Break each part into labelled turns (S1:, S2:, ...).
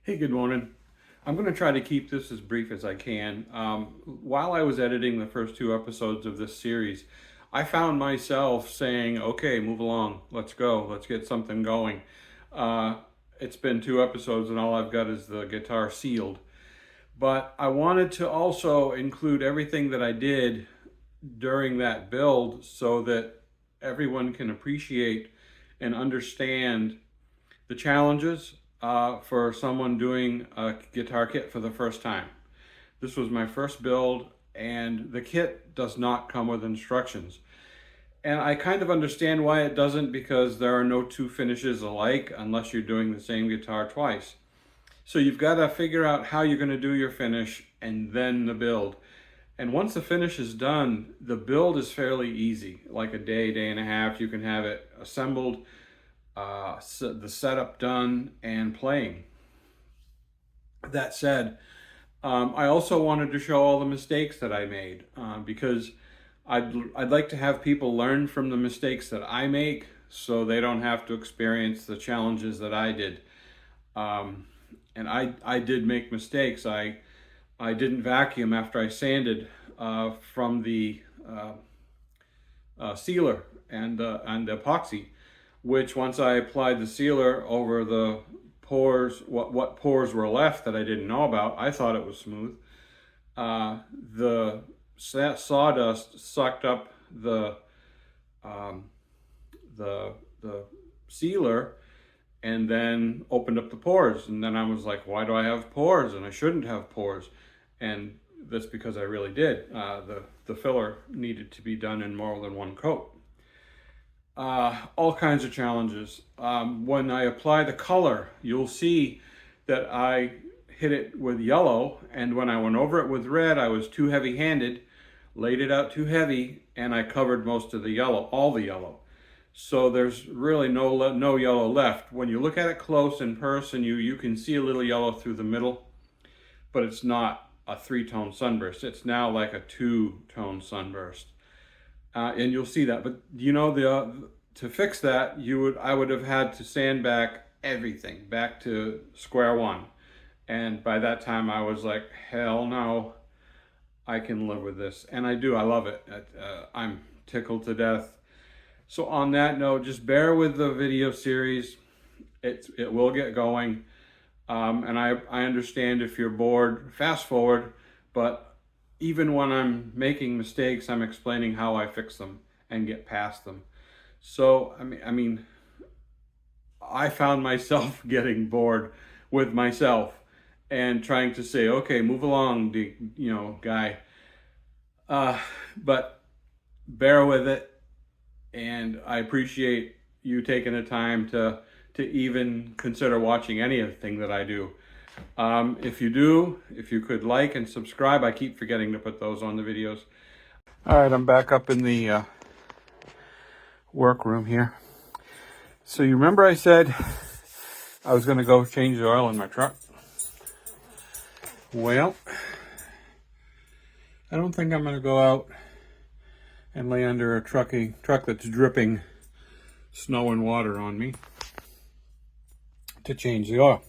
S1: Hey, good morning. I'm going to try to keep this as brief as I can. While I was editing the first two episodes of this series, I found myself saying, okay, move along, let's go, let's get something going. It's been two episodes and all I've got is the guitar sealed. But I wanted to also include everything that I did during that build so that everyone can appreciate and understand the challenges for someone doing a guitar kit for the first time. This was my first build and the kit does not come with instructions. And I kind of understand why it doesn't, because there are no two finishes alike unless you're doing the same guitar twice. So you've got to figure out how you're going to do your finish and then the build. And once the finish is done, the build is fairly easy. Like a day, day and a half, you can have it assembled, the setup done, and playing. That said, I also wanted to show all the mistakes that I made because I'd like to have people learn from the mistakes that I make so they don't have to experience the challenges that I did. And I did make mistakes. I didn't vacuum after I sanded from the sealer and the epoxy, which once I applied the sealer over the pores, what pores were left that I didn't know about, I thought it was smooth. The sawdust sucked up the sealer and then opened up the pores. And then I was like, why do I have pores? And I shouldn't have pores. And that's because I really did. The filler needed to be done in more than one coat. All kinds of challenges. When I apply the color, you'll see that I hit it with yellow, and when I went over it with red, I was too heavy-handed, laid it out too heavy, and I covered most of the yellow, all the yellow. So there's really no yellow left. When you look at it close in person, you can see a little yellow through the middle, but it's not a three-tone sunburst. It's now like a two-tone sunburst. And you'll see that. But you know, to fix that, I would have had to sand back everything back to square one. And by that time, I was like, hell no, I can live with this. And I do. I love it. I'm tickled to death. So on that note, just bear with the video series. It will get going. And I understand if you're bored, fast forward. But even when I'm making mistakes, I'm explaining how I fix them and get past them. So, I mean, I found myself getting bored with myself and trying to say, okay, move along, guy. But bear with it. And I appreciate you taking the time to even consider watching anything that I do. If you could like and subscribe. I keep forgetting to put those on the videos. All right, I'm back up in the workroom here. So you remember I said I was going to go change the oil in my truck? Well, I don't think I'm going to go out and lay under a truck that's dripping snow and water on me to change the oil.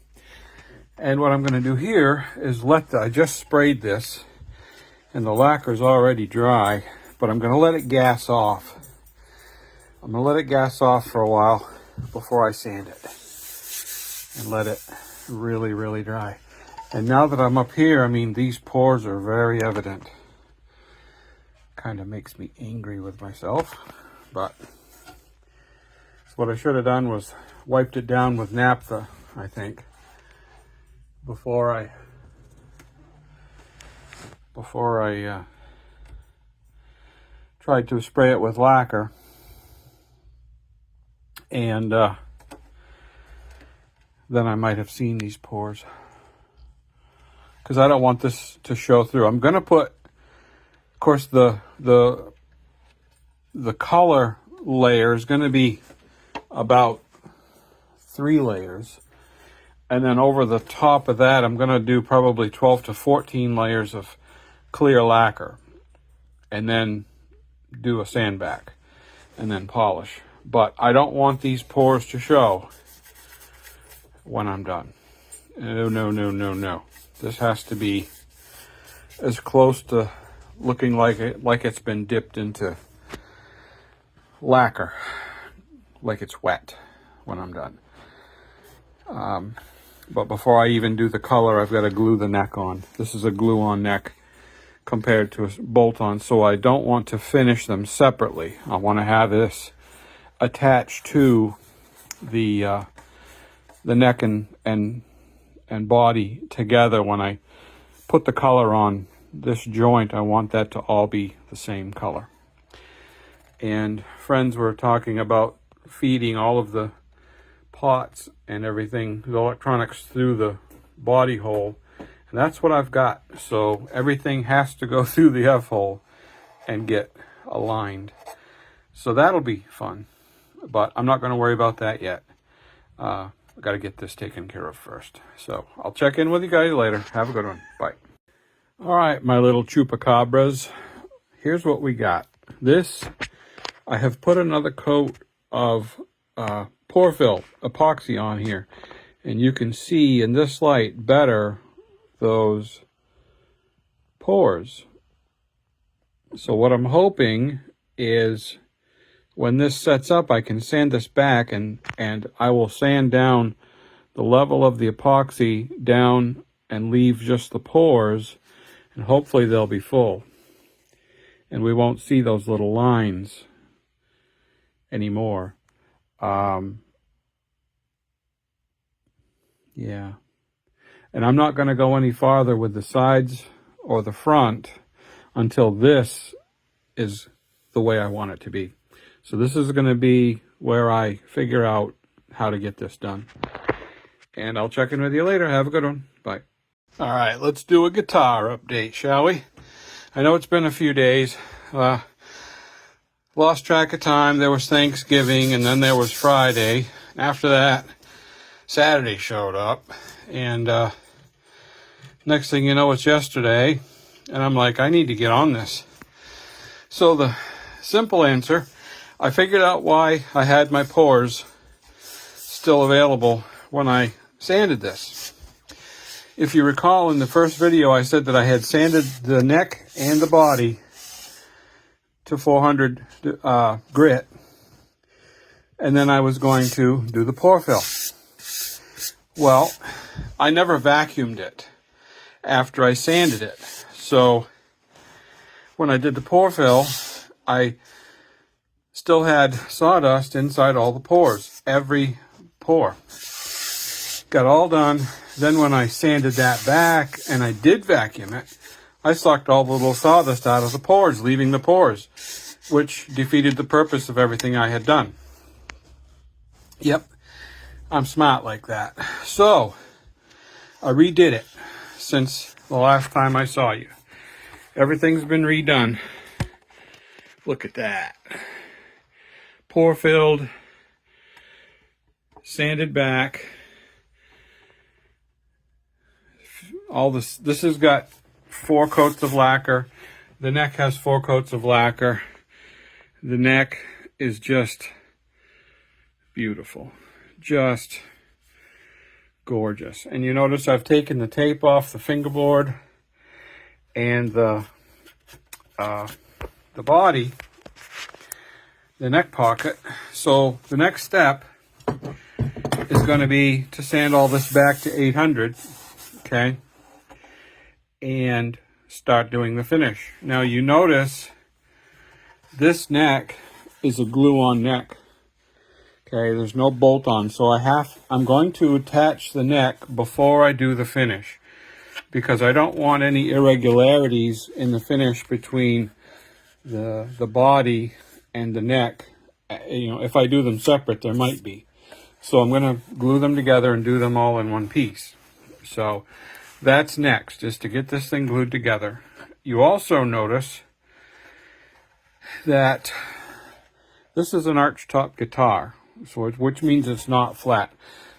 S1: And what I'm going to do here is I just sprayed this and the lacquer's already dry, but I'm going to let it gas off. I'm going to let it gas off for a while before I sand it and let it really, really dry. And now that I'm up here, I mean, these pores are very evident. Kind of makes me angry with myself, but what I should have done was wiped it down with naphtha, I think, before I tried to spray it with lacquer. And then I might have seen these pores, because I don't want this to show through. I'm going to put, of course, the color layer is going to be about 3 layers. And then over the top of that, I'm going to do probably 12 to 14 layers of clear lacquer. And then do a sandback. And then polish. But I don't want these pores to show when I'm done. Oh, no, no, no, no. This has to be as close to looking like it's been dipped into lacquer, like it's wet when I'm done. But before I even do the color, I've got to glue the neck on. This is a glue-on neck compared to a bolt-on, so I don't want to finish them separately. I want to have this attached to the neck and body together. When I put the color on this joint, I want that to all be the same color. And friends were talking about feeding all of the pots and everything, the electronics, through the body hole, and that's what I've got. So everything has to go through the F-hole and get aligned. So that'll be fun, but I'm not going to worry about that yet. I got to get this taken care of first. So I'll check in with you guys later. Have a good one. Bye. All right, my little chupacabras. Here's what we got. This, I have put another coat of Porfill epoxy on here, and you can see in this light better those pores. So what I'm hoping is when this sets up, I can sand this back, and I will sand down the level of the epoxy down and leave just the pores, and hopefully they'll be full and we won't see those little lines anymore. Yeah, and I'm not going to go any farther with the sides or the front until this is the way I want it to be. So this is going to be where I figure out how to get this done. And I'll check in with you later. Have a good one. Bye. All right, let's do a guitar update, shall we? I know it's been a few days. Lost track of time. There was Thanksgiving, and then there was Friday. After that, Saturday showed up, and next thing you know, it's yesterday, and I'm like, I need to get on this. So the simple answer, I figured out why I had my pores still available when I sanded this. If you recall, in the first video, I said that I had sanded the neck and the body to 400 grit, and then I was going to do the Porfill. Well, I never vacuumed it after I sanded it. So when I did the Porfill, I still had sawdust inside all the pores, every pore. Got all done. Then when I sanded that back and I did vacuum it, I sucked all the little sawdust out of the pores, leaving the pores, which defeated the purpose of everything I had done. Yep, I'm smart like that. So I redid it since the last time I saw you. Everything's been redone. Look at that. Pore filled, sanded back. All this has got 4 coats of lacquer. The neck has 4 coats of lacquer. The neck is just beautiful. Just gorgeous. And you notice I've taken the tape off the fingerboard and the body, the neck pocket. So the next step is going to be to sand all this back to 800, okay, and start doing the finish. Now you notice this neck is a glue-on neck. Okay, there's no bolt on, so I'm going to attach the neck before I do the finish, because I don't want any irregularities in the finish between the body and the neck. You know, if I do them separate, there might be. So I'm going to glue them together and do them all in one piece. So that's next, is to get this thing glued together. You also notice that this is an arch-top guitar, so which means it's not flat.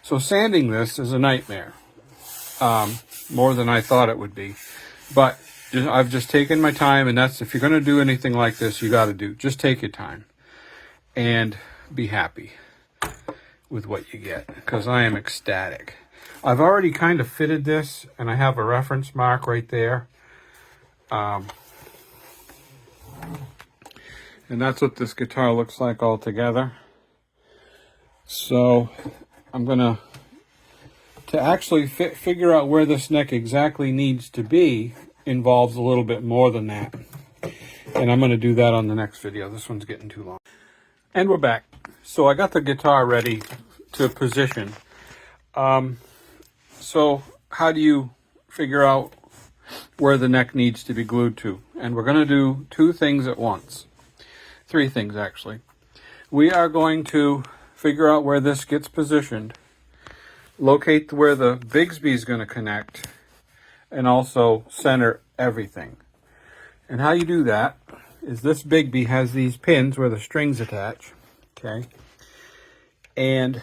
S1: So sanding this is a nightmare, more than I thought it would be. But I've just taken my time, and that's, if you're going to do anything like this, you got to just take your time and be happy with what you get, because I am ecstatic. I've already kind of fitted this, and I have a reference mark right there. And that's what this guitar looks like all together. So I'm gonna actually figure out where this neck exactly needs to be involves a little bit more than that. And I'm gonna do that on the next video. This one's getting too long. And we're back. So I got the guitar ready to position. So how do you figure out where the neck needs to be glued to? And we're gonna do two things at once. Three things, actually. We are going to figure out where this gets positioned, locate where the Bigsby is going to connect, and also center everything. And how you do that is this Bigsby has these pins where the strings attach, okay? And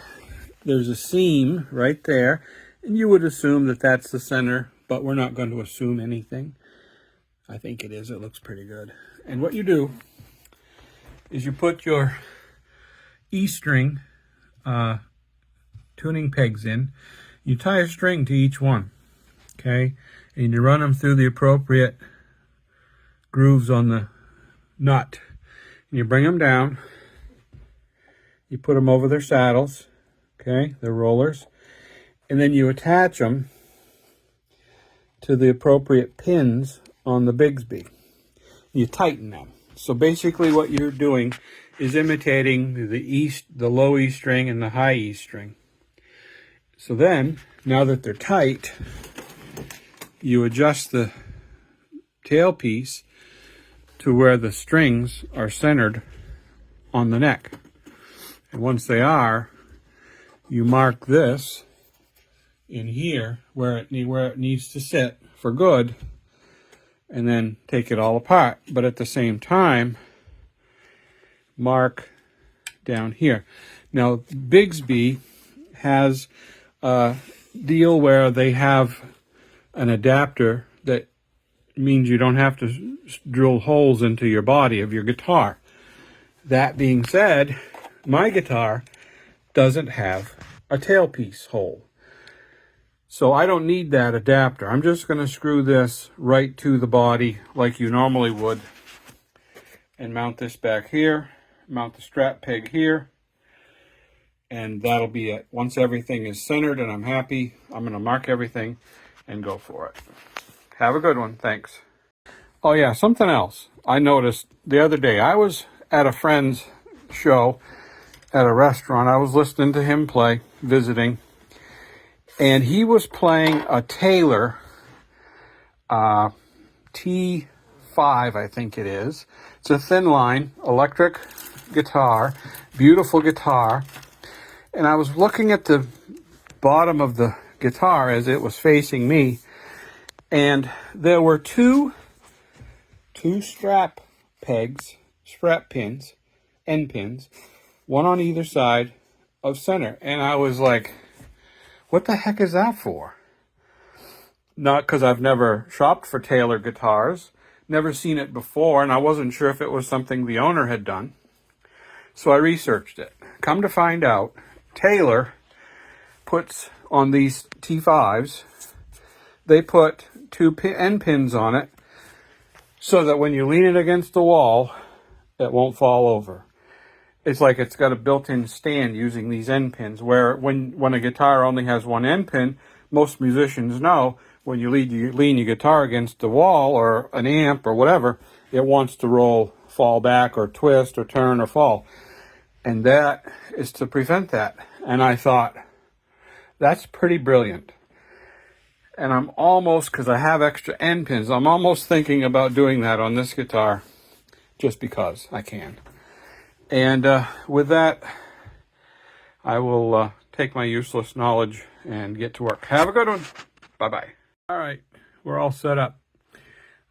S1: there's a seam right there, and you would assume that that's the center, but we're not going to assume anything. I think it is. It looks pretty good. And what you do is you put your E-string tuning pegs in. You tie a string to each one, okay? And you run them through the appropriate grooves on the nut. And you bring them down. You put them over their saddles, okay, their rollers. And then you attach them to the appropriate pins on the Bigsby. You tighten them. So basically what you're doing is imitating the low E string and the high E string. So then, now that they're tight, you adjust the tailpiece to where the strings are centered on the neck. And once they are, you mark this in here where it needs to sit for good, and then take it all apart. But at the same time, mark down here. Now, Bigsby has a deal where they have an adapter that means you don't have to drill holes into your body of your guitar. That being said, my guitar doesn't have a tailpiece hole. So I don't need that adapter. I'm just going to screw this right to the body like you normally would and mount this back here, mount the strap peg here, and that'll be it. Once everything is centered and I'm happy, I'm going to mark everything and go for it. Have a good one. Thanks. Oh yeah, something else I noticed the other day. I was at a friend's show at a restaurant. I was listening to him play, visiting. And he was playing a Taylor T5, I think it is. It's a thin line electric guitar, beautiful guitar. And I was looking at the bottom of the guitar as it was facing me, and there were two strap pins, end pins, one on either side of center. And I was like, what the heck is that for? Not because I've never shopped for Taylor guitars, never seen it before, and I wasn't sure if it was something the owner had done. So I researched it. Come to find out, Taylor puts on these T5s, they put two end pins on it so that when you lean it against the wall, it won't fall over. It's like it's got a built-in stand using these end pins, where when a guitar only has one end pin, most musicians know when you lean your guitar against the wall or an amp or whatever, it wants to fall back or twist or turn or fall. And that is to prevent that. And I thought, that's pretty brilliant. And I'm almost, because I have extra end pins, I'm almost thinking about doing that on this guitar just because I can. And with that, I will take my useless knowledge and get to work. Have a good one. Bye-bye. All right, we're all set up.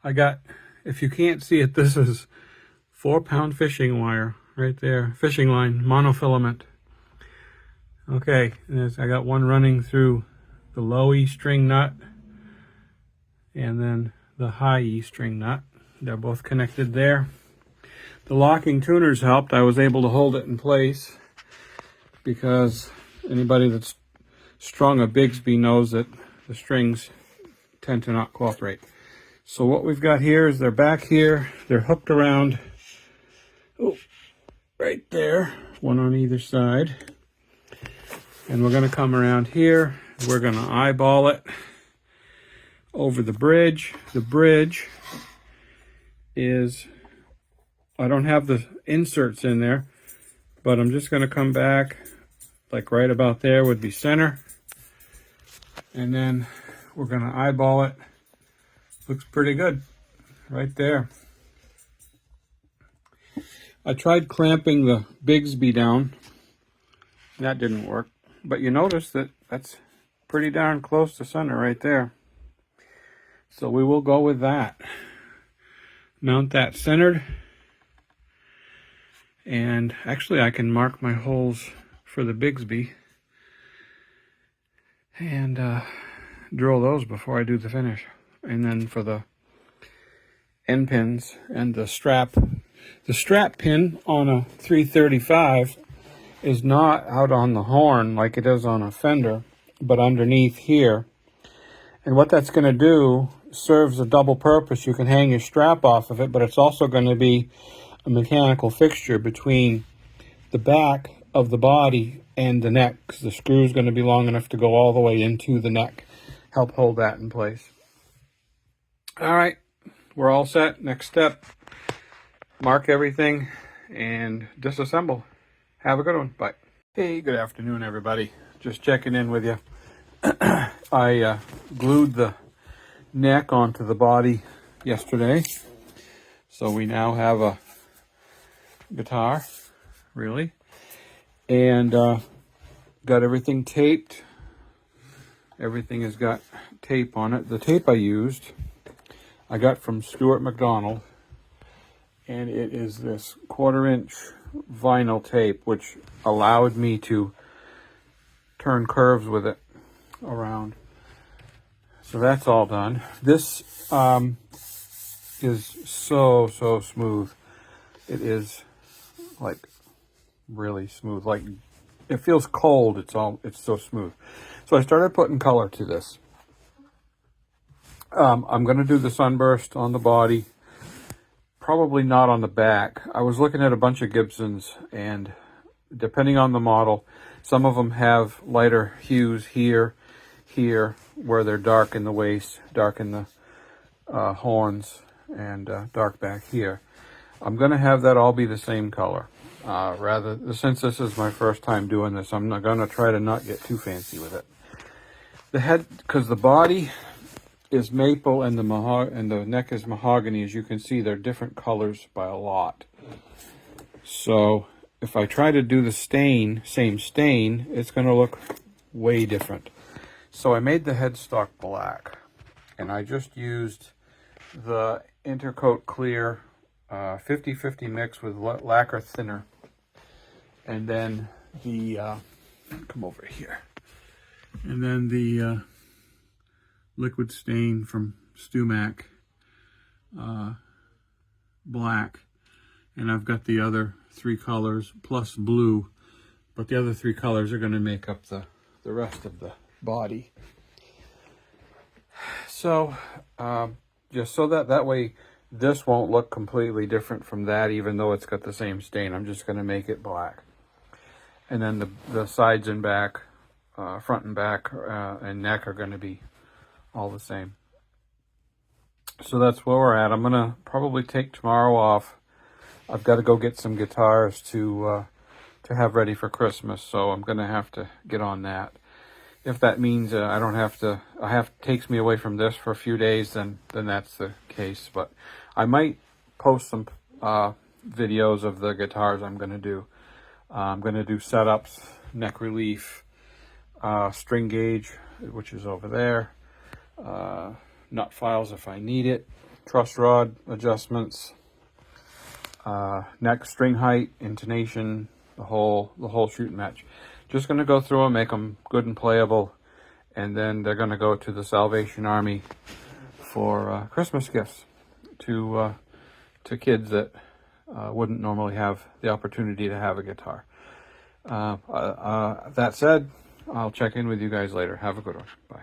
S1: I got, if you can't see it, this is 4-pound fishing wire right there. Fishing line, monofilament. Okay, I got one running through the low E string nut and then the high E string nut. They're both connected there. The locking tuners helped. I was able to hold it in place because anybody that's strung a Bigsby knows that the strings tend to not cooperate. So what we've got here is they're back here. They're hooked around, oh, right there, one on either side. And we're going to come around here. We're going to eyeball it over the bridge. The bridge is, I don't have the inserts in there, but I'm just going to come back like right about there would be center. And then we're going to eyeball it. Looks pretty good right there. I tried clamping the Bigsby down. That didn't work. But you notice that that's pretty darn close to center right there. So we will go with that. Mount that centered. And actually I can mark my holes for the Bigsby and drill those before I do the finish. And then for the end pins and the strap pin on a 335 is not out on the horn like it is on a fender, but underneath here. And what that's going to do serves a double purpose. You can hang your strap off of it, but it's also going to be a mechanical fixture between the back of the body and the neck, because the screw is going to be long enough to go all the way into the neck. Help hold that in place. All right, we're all set. Next step, mark everything and disassemble. Have a good one. Bye. Hey, good afternoon, everybody. Just checking in with you. I glued the neck onto the body yesterday, so we now have a guitar, really, and got everything taped. Everything has got tape on it. The tape I used I got from Stuart McDonald, and it is this 1/4-inch vinyl tape, which allowed me to turn curves with it around. So that's all done. This is so smooth. It is like really smooth. Like it feels cold. It's so smooth. So I started putting color to this. I'm going to do the sunburst on the body. Probably not on the back. I was looking at a bunch of Gibsons, and depending on the model, some of them have lighter hues here, where they're dark in the waist, dark in the horns, and dark back here. I'm going to have that all be the same color. Since this is my first time doing this, I'm not going to try to not get too fancy with it. The head, because the body is maple and the neck is mahogany, as you can see, they're different colors by a lot. So if I try to do the same stain, it's going to look way different. So I made the headstock black, and I just used the Intercoat Clear 50/50 mix with lacquer thinner, and then the come over here, and then the liquid stain from StewMac black, and I've got the other 3 colors plus blue, but the other 3 colors are going to make up the rest of the body. So just so that way this won't look completely different from that, even though it's got the same stain. I'm just going to make it black, and then the sides and back, front and back, and neck are going to be all the same. So that's where we're at. I'm gonna probably take tomorrow off. I've got to go get some guitars to have ready for Christmas, so I'm gonna have to get on that. If that means takes me away from this for a few days, then that's the case. But I might post some videos of the guitars I'm gonna do. I'm gonna do setups, neck relief, string gauge, which is over there. Nut files if I need it, truss rod adjustments, neck string height, intonation, the whole shooting match. Just going to go through them, make them good and playable, and then they're going to go to the Salvation Army for Christmas gifts to kids that wouldn't normally have the opportunity to have a guitar. That said, I'll check in with you guys later. Have a good one. Bye.